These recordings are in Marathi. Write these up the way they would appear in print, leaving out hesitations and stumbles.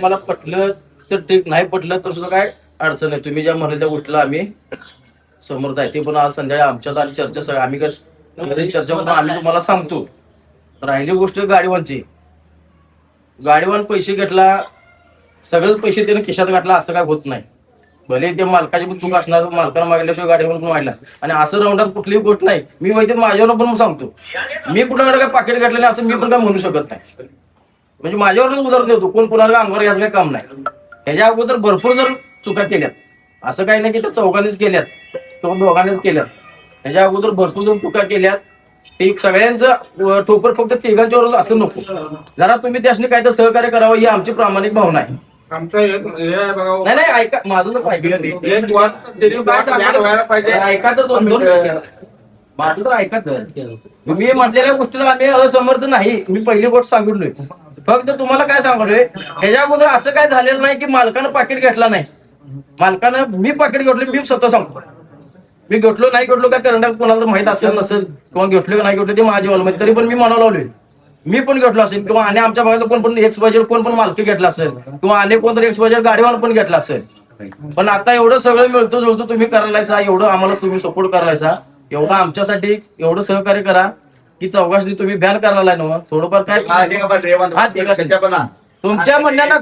मला पटलं तर ठीक, नाही पटलं तर सुद्धा काय अडचण आहे. तुम्ही ज्या म्हणले त्या गोष्टीला आम्ही समर्थ आहे. ते पण आज संध्याकाळी आमच्यात आणि चर्चा सगळं आम्ही घरी चर्चा करून आम्ही तुम्हाला सांगतो. राहिली गोष्ट गाडीवानची, गाडीवान पैसे घेतला, सगळेच पैसे त्याने खिशात घातला असं काय होत नाही. भले ते मालकाची पण चूक असणार, मालकाला मागितल्याशिवाय गाडीवर पण वाढला आणि असं राऊंडात कुठलीही गोष्ट नाही. मी माहिती माझ्यावर पण सांगतो, मी कुणाकडे काय पाकिट घातलं नाही असं मी पण काय म्हणू शकत नाही. म्हणजे माझ्यावरच उदाहरण देतो, कोण कोणाला अंगावर याचं काही काम नाही. ह्याच्या अगोदर भरपूर जर चुका केल्यात, असं काही नाही की त्या चौघांनीच केल्यात किंवा दोघांनीच केल्यात. ह्याच्या अगोदर भरपूर जर चुका केल्यात. ते सगळ्यांचं ठोपर फक्त तिघांच्यावरच असं नको. जरा तुम्ही त्यासनी काय तर सहकार्य करावं ही आमची प्रामाणिक भावना आहे. नाही नाही ऐका माझं तर ऐका तर दोन माझं तर ऐका तर. तुम्ही म्हटलेल्या गोष्टीला आम्ही असमर्थ नाही. मी पहिली गोष्ट सांगितलोय. फक्त तुम्हाला काय सांगतोय, ह्याच्या अगोदर असं काय झालेलं नाही की मालकानं पाकिट घेतला नाही. मालकानं मी पाकिट घेतलं, मी स्वतः सांगतो. मी घेतलो नाही घेतलो काय करणार, कोणाला माहित असेल नसेल किंवा घेतलो नाही घेतलो ते माझ्या वाल, तरी पण मी म्हणावं लावलोय. मी पण घेतलो असेल किंवा आणि आमच्या भागात कोण पण एक्स बजेट कोण पण मालकी घेतला असेल किंवा अनेक कोणतरी एक्स बजेट गाडीवाला पण घेतला असेल. पण आता एवढं सगळं मिळतो जुळतो तुम्ही करायलायसा, एवढं आम्हाला तुम्ही सपोर्ट करायलायसा, एवढं आमच्यासाठी एवढं सहकार्य करा की चौघांनी तुम्ही बॅन करायला ना थोडंफार काय तुमच्या म्हणण्याला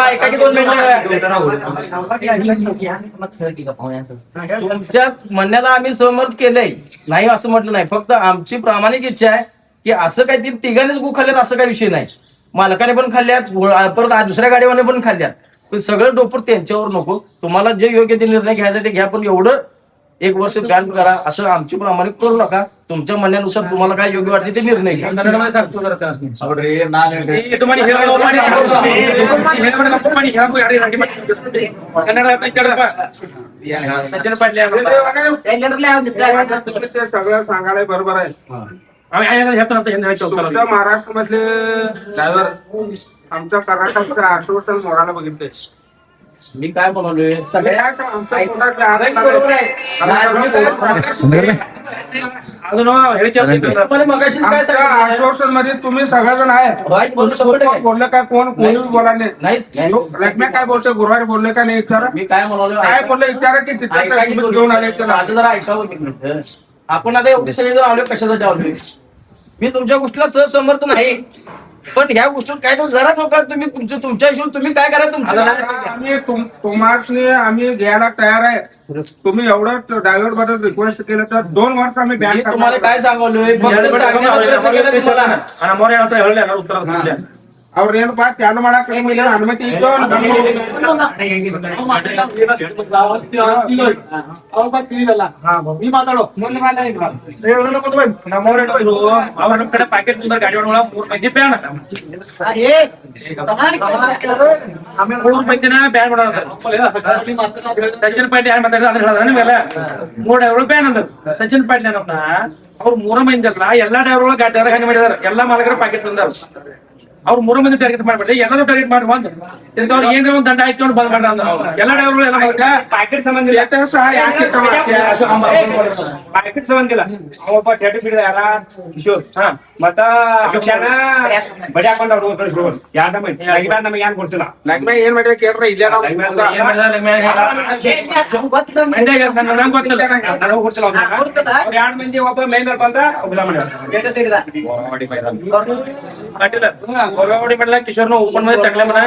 ऐका की 2 मिनिटं. तुमच्या म्हणण्याला आम्ही सहमत केलंय, नाही असं म्हटलं नाही. फक्त आमची प्रामाणिक इच्छा आहे की असं काही तिघांनीच गु खाल्ल्यात असं काही विषय नाही. मालकाने पण खाल्ल्यात, परत दुसऱ्या गाडीवाने पण खाल्ल्यात. पण सगळं डोपर त्यांच्यावर नको. तुम्हाला जे योग्य ते निर्णय घ्यायचा ते घ्या, पण एवढं 1 वर्ष बॅन करा असं आमची प्रामाणिक करू नका. तुमच्या म्हणण्यानुसार तुम्हाला काय योग्य वाटते ते निर्णय घ्या. सचिन पाटील सगळं सांगायला बरोबर आहे. महाराष्ट्रामधले ड्रायव्हर आमच्या कर्नाटकच्या 8 वर्ष मोडायला बघितले. मी काय म्हणालोय सगळ्या मध्ये तुम्ही सगळेजण आहे बोललं काय, कोण कोणी बोला नाही. काय बोलतोय गुरुवारी बोलले का नाही विचारा. मी काय म्हणालो काय बोललं विचारा की घेऊन आले. माझं जरा ऐकावं की मिनिट. आपण आता एवढी सगळे जण आलोय कशासाठी आलोय. मी तुमच्या गोष्टीला सहसमर्थ नाही, पण ह्या गोष्टीत काय तर जरा नका तुम्ही तुमच्या हिशोब तुम्ही काय करा तुम्हाला आम्ही घ्यायला तयार आहे. तुम्ही एवढं ड्रायव्हर बद्दल रिक्वेस्ट केलं तर 2 वर्ष आम्ही बॅन तुम्हाला काय सांगलोय ಅವ್ರ ಏನು ಬಾ ಚಾಲು ಮಾಡಕ್ ಅನುಮತಿ ಇತ್ತು. ನಮ್ಮ ಕಡೆ ಪ್ಯಾಕೆಟ್ ಗಾಡಿ ಒಳಗ 3 ಮಂದಿ ಬ್ಯಾನ್ 3 ಮಂದಿನ ಬ್ಯಾನ್ ಮಾಡೋದು. ಸಚಿನ್ ಪಾಟೀಲ್ ಯಾರು ಮಾತಾಡಿದ್ರೆ ನೀವೆಲ್ಲ 3 ಡ್ರೈವರ್ ಬ್ಯಾನ್ ಅಂದ್ರು. ಸಚಿನ್ ಪಾಟೀಲ್ ಏನಪ್ಪ ಅವ್ರು 3 ಮಂದಿ ಅಲ್ಲ, ಎಲ್ಲಾ ಡ್ರೈವರ್ ಒಳಗ ಗಾಡಿ ಹಾನಿ ಮಾಡಿದಾರೆ. ಎಲ್ಲಾ ಮಾಲಕರ ಪ್ಯಾಕೆಟ್ ತಂದಾರ. ಅವ್ರು 3 ಮಂದಿ ಟಾರ್ಗೆಟ್ ಮಾಡ್ಬಿಟ್ಟು ಎಲ್ಲರೂ ಟಾರ್ಗೆಟ್ ಮಾಡಿ ಬಂದು ಅವ್ರು ಏನ್ರ ಒಂದು ದಂಡ ಹಾಕೊಂಡು ಬಂದ್ ಮಾಡ ಎಲ್ಲ ಡ್ರೈವರ್ಗಳು ಎಲ್ಲ ಪ್ಯಾಕೆಟ್ ಸಂಬಂಧ ಇಲ್ಲ. ಪ್ಯಾಕೆಟ್ ಸಂಬಂಧ ಇಲ್ಲ. ಅವೊಬ್ಬ ಟೇಟು ಸಿಡಿದ ಯಾರ ಕಿಶೋರ್ ಮತ್ತ ಶಿಕ್ಷಣ ಬಡಿ ಹಾಕೊಂಡು ಅವ್ರು ಯಾರ ನಮಗೆ ಏನ್ ಕೊಡ್ತಿಲ್ಲ. ಲಗ್ನ ಏನ್ ಮಾಡಿದ್ರೆ ಕೇಳ್ರಿ ಇಲ್ಲೇ ಎರಡು ಮಂದಿ ಒಬ್ಬ ಮೈನ್ ಬಂದ गोगावडी म्हटलं किशोर ओपन मध्ये टाकलं म्हणा.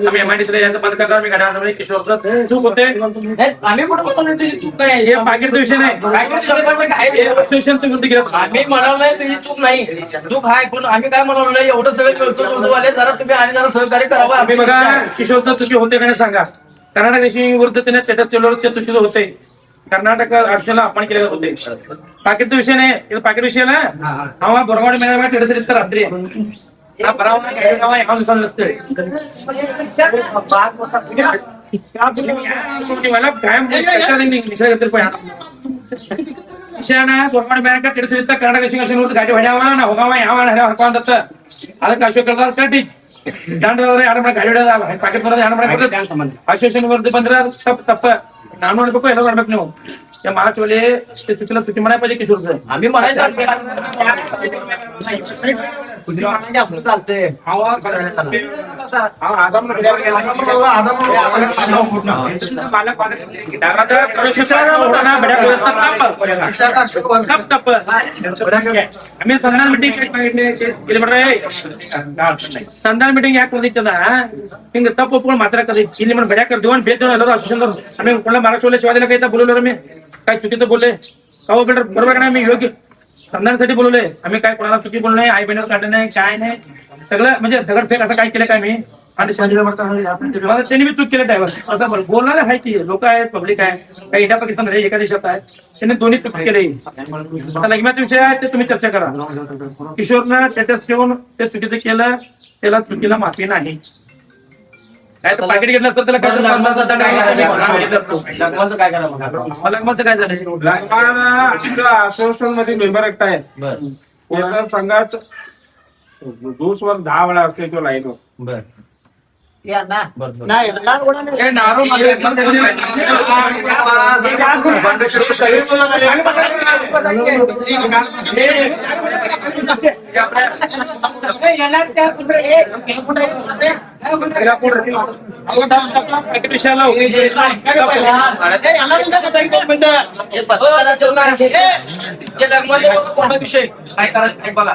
आम्ही एमआयडीसी यांचं बंद करणार. मी गाड्या किशोरचं चूक होते. आम्ही पण चूक नाही, हे पाकिटचा विषय नाही. आम्ही म्हणालो नाही तुझी चूक नाही, चूक आहे. पण आम्ही काय म्हणालो नाही, एवढं सगळं आले जरा तुम्ही आणि जरा सहकार्य करावं. आम्ही बघा किशोरचं चुकी होते का सांगा. कर्नाटक देशी विरुद्ध त्याने स्टेटस ठेवल्यावर चुकीचं होते. कर्नाटक आयुष्याला अपमान केलेले होते. पाकिटचा विषय नाही, पाकिट विषय ना. हा बोरगावडी महिन्यात टेटस रात्री मला कायम ಗಾಡಿ ಹೊಡ್ಯಾವ ನಾ ಹೋಗವ ಯಾವ ಹೊಡ್ಕೊಂಡ ಅದಕ್ಕೆ ಅಶೋಕ್ ಕಟ್ಟಿ ಗಾಡಿ ಹೊಡೆದ ಪಾಕೆಟ್ ಬರೋದು ಅಸೋಸಿಯೇಷನ್ ವರದಿ ಬಂದ್ರೆ ತಪ್ಪ नानवड बघू याला वाटत नाही त्या महाराष्ट्रवाले ते चुकीला चुकी म्हणायला पाहिजे किशोरचं आम्ही म्हणायचं चालतंय आम्ही संधान मिटिंग संधान मिटिंग ಯಾಕೆ ಬಂದಿತ್ತದ ಹಿಂಗ ತಪ್ಪು ಒಪ್ಕೊಂಡು ಮಾತಾಡಕದ ಇಲ್ಲಿ मन बड्या कर देऊन भेट देऊन ಎಲ್ಲರೂ असोसिएशन आम्ही कोणाला महाराष्ट्रवाले शिवाजीला काही बोलवलं मी काय चुकीचं बोलले का बेटर बरोबर का नाही मी योग्य संधानासाठी बोलवले आम्ही काय कोणाला चुकी बोललो नाही आई बहिणीवर काढलं नाही काय नाही सगळं म्हणजे दगडफेक असं काय केलं काय मी आणि त्यांनी मी चूक केलं ड्रायव्हर असं बोलणारे आहे की लोक आहेत पब्लिक आहे काही इंडिया पाकिस्तान आहे एका देशात आहे त्यांनी दोन्ही चूक केले आता लग्नाचा विषय आहे ते तुम्ही चर्चा करा किशोरनं स्टेटस ठेवून ते चुकीचं केलं त्याला चुकीला माफी नाही काय तर पाकिट घेतलं असतं त्याला काय लग्नाचं काय करा मग लग्नाचं काय झालं असोसिएशन मध्ये मेंबर एकटा आहे बरं एका संघात दिवसभर 10 वेळा असते तो लाईन बरं या ना बरं नाही लहान कोणाला हे नारो विषय काय करायचं बघा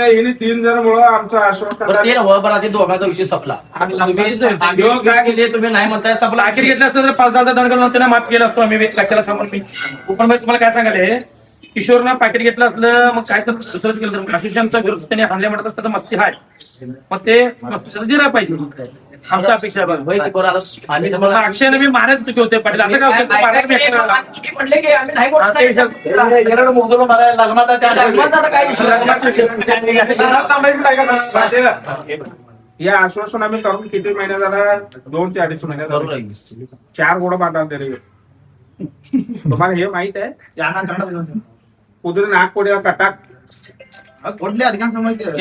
हिने 3 जण मुळे आमचं आश्वासन ते बरं ते दोघांचा विषय संपला तुम्ही नाही म्हणताय संपला आखिर घेतलं असतं तर 5,000 दंड करून त्यांना माफ केलं असतो आम्ही कच्च्याला सांगून मी पण तुम्हाला काय सांगाले किशोरनं पॅकेट घेतलं असलं मग काय तर दुसरंच केलं तर असोसिएशनचा विरोध त्यांनी आणले म्हणतात त्याचा मस्ती आहे मग ते मस्ती दिला पाहिजे आमच्या अपेक्षा आम्ही अक्षयने मी महाराज चुकी होते पाटील असं काय या आश्वासन आम्ही करून किती महिने झाला 2 ते 2.5 महिने झाले 4 घोडं बांधाल तरी तुम्हाला हे माहित आहे कुठे नागपुड्या कटाक कुठले अधिकार समजते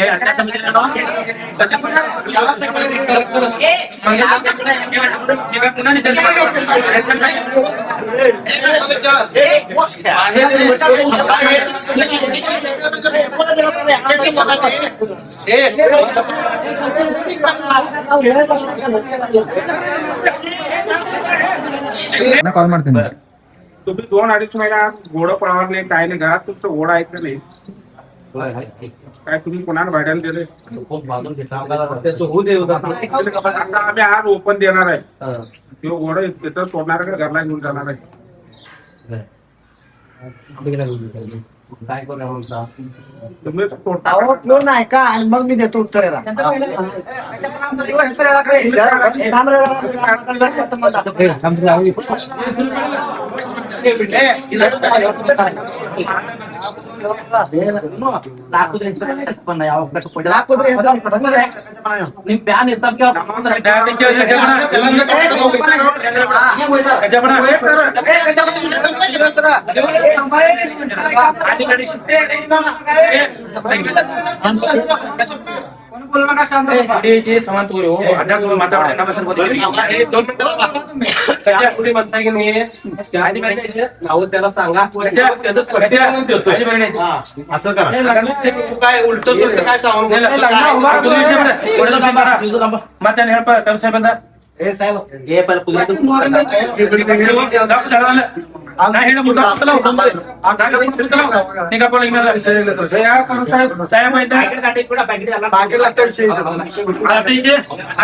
कॉल ಮಾಡ್ತೀನಿ तुम्ही 2-2.5 महिना घोडं पळावर नाही काय नाही घरात तुमचं घोडं आहे का नाही काय तुम्ही कोणाला भाड्याला दिले आता आम्ही आज ओपन देणार आहे तो घोडं तिथं सोडणार का घरला घेऊन जाणार आहे तुम्ही लोन आहे का आणि मग मी देतो उत्तरेला प्यान येतात समांत हो त्याला सांगा असं करा काय उलट काय साहेब हे साहेब हे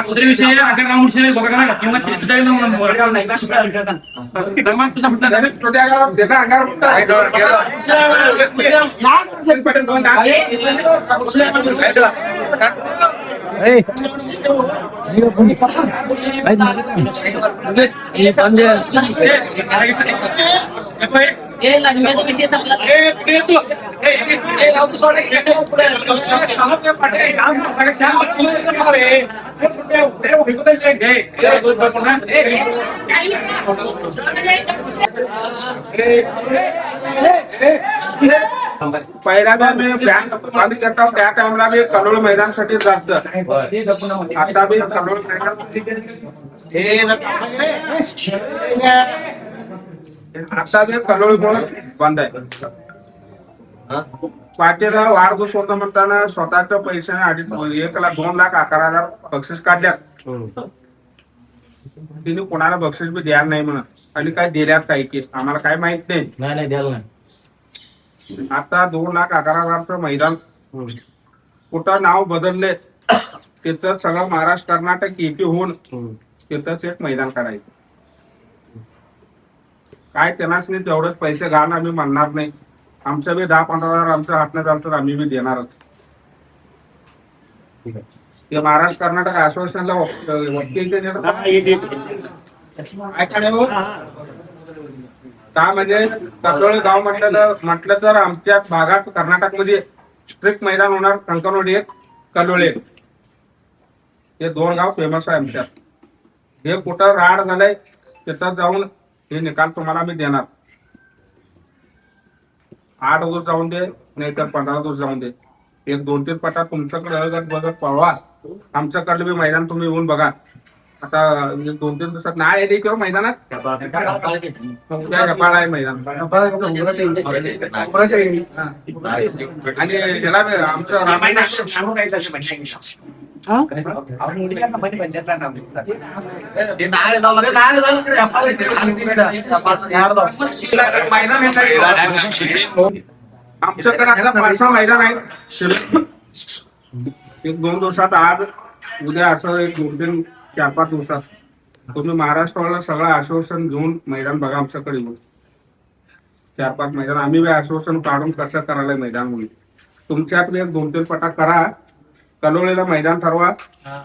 कुत्रे विषय विषय बघा ना किंवा विषय संपला विषय पहिला मी बँक बंद करता त्या टाइमला मी कलोळ मैदानसाठी जात आता मी कलोळ आता मी कलोळ बंद आहे. पाटील वाढदिवस होता म्हणताना स्वतःच्या पैशाने 1,02,11,000 बक्षीस काढल्यात. तिने कोणाला बक्षीस बी द्यायला नाही म्हणत आणि काय दिल्यात काही की आम्हाला काय माहित नाही. नाही द्यायला नाही. आता 2,11,000चं मैदान कुठं नाव बदलले तिथं सगळं महाराष्ट्र कर्नाटक एकी होऊन तिथंच एक मैदान काढायचं. काय त्यांनाच नाही तेवढेच पैसे घाल आम्ही म्हणणार नाही. आमचं बी 10-15,000 आमच्या हातनं झालं तर आम्ही बी देणारच. ते महाराष्ट्र कर्नाटक असोसिएशनला का म्हणजे कलोळे गाव म्हटलं तर आमच्या भागात कर्नाटकमध्ये स्ट्रिक्ट मैदान होणार. कंकणवाडी एक, कलोळे एक, हे 2 गाव फेमस आहे आमच्यात. हे कुठं राड झालंय तिथं जाऊन हे निकाल तुम्हाला मी देणार. 8 दिवस जाऊन दे नाही तर 15 दिवस जाऊन दे. एक 2-3 पटा तुमच्याकडे बघत पळवा. आमच्याकडलं बी मैदान तुम्ही येऊन बघा. आता 2-3 दिवसात नाही आहे किंवा मैदानात गपाळ आहे मैदान. आणि त्याला आमचं आमच्याकडे आता 5-6 मैदान आहेत. 1-2 दिवसात आज उद्या असं 1-2-3 4-5 दिवसात तुम्ही महाराष्ट्राला सगळं आश्वासन घेऊन मैदान बघा. आमच्याकडे येऊन 4-5 मैदान आम्ही बी आश्वासन काढून कसं करायला मैदान म्हणून तुमच्याकडे 1-2-3 पटा करा. कलोळीला मैदान ठरवा.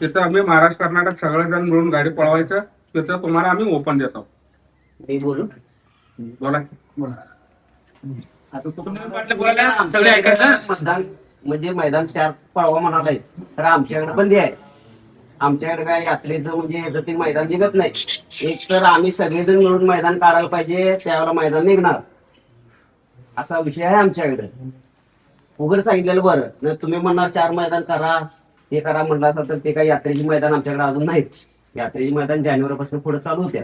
तिथं आम्ही महाराष्ट्र कर्नाटक सगळेजण मिळून गाडी पळवायचं. तिथं तुम्हाला आम्ही ओपन देतो. बोला सगळे ऐकायचं म्हणजे मैदान 4 पळवा म्हणालाय तर आमच्याकडे बंदी आहे. आमच्याकडे काय यात्रेचं म्हणजे ते मैदान निघत नाही. एक तर आम्ही सगळेजण मिळून मैदान काढायला पाहिजे त्यावेळेला मैदान निघणार असा विषय आहे आमच्याकडे. उघड सांगितलेलं बरं नाही. तुम्ही म्हणणार 4 मैदान करा हे करा म्हणलं असं तर ते काही यात्रेची मैदान आमच्याकडे अजून नाहीत. यात्रेची मैदान जानेवारीपासून पुढे चालू होत्या.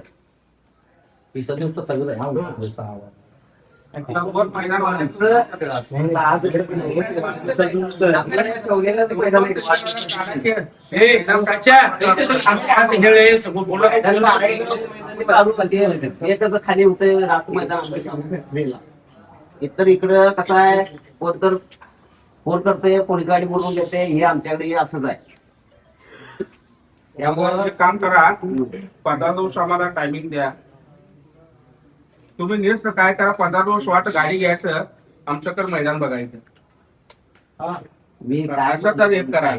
खाली होते रास्त मैदान. इतर इकडं कसं आहे कोण तर फोन करते पोलीस गाडी बोलवून देते हे आमच्याकडे असंच आहे. त्यामुळे एक काम करा 15 दिवस आम्हाला टायमिंग द्या. तुम्ही नेक्स्ट काय करा 15 दिवस वाट गाडी घ्यायचं आमच्याकडे मैदान बघायचं. मी काय असं तर एक करा.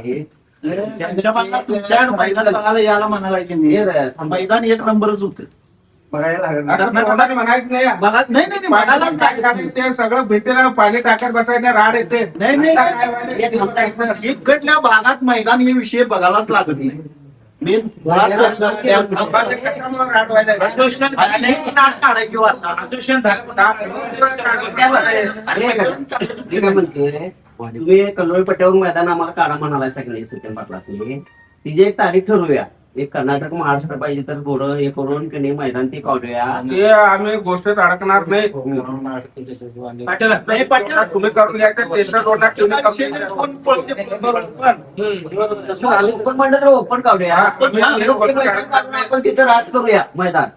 तुमच्या मैदान बघायला यायला म्हणाला की नाही मैदान 1 नंबरच होते बघायला असं म्हणायचं नाही. बघा नाही बघायलाच नाही. ते सगळं भेटेला पाणी टाकत बसायचं राड येते. नाही इकडल्या भागात मैदान हे विषय बघायलाच लागत नाही. तुम्ही कलोळी पट्ट्यावर मैदान आम्हाला काढा म्हणालाय सगळे सुचन पाटलातली. तिची एक तारीख ठरवूया. एक कर्नाटक महाराष्ट्र पाहिजे तर थोडं हे करून की मैदान ते काढूया. ते आम्ही गोष्टीत अडकणार नाही. तुम्ही करून घ्यायचं टेस्टर रोडला ओपन म्हणलं तर ओपन काढूया. आपण तिथं राज करूया मैदान.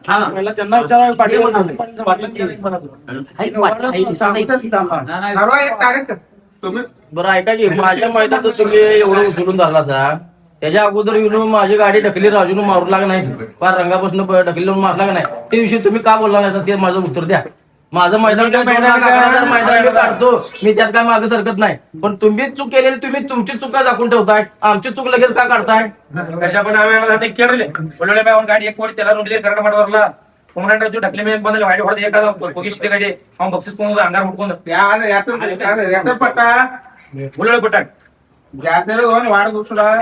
तुम्ही बरं ऐका की माझ्या मैदानात तुम्ही एवढं उचलून धरला असा. त्याच्या अगोदर येऊन माझी गाडी ढकली राजून मारू लाग नाही. फार रंगापासून ढकली मारला नाही. ते विषयी तुम्ही का बोलला नाही ते माझं उत्तर द्या. माझं मैदान काय मैदान मी काढतो. मी त्यात काय मागे सरकत नाही. पण तुम्ही चूक केलेली तुम्ही तुमची चुका दाखवून ठेवताय. आमची चूक लगेच का काढताय. त्याच्या पण केले गाडी एक पोट त्याला रोडले कर्नाटकवरला कोमरांची ढकली मी बंद वाईट वाढत एका कोकीश गाडी बक्षीस कोण अंगार उठून याचं पट्टा बोलले पटाक जाते वाढ दुसरा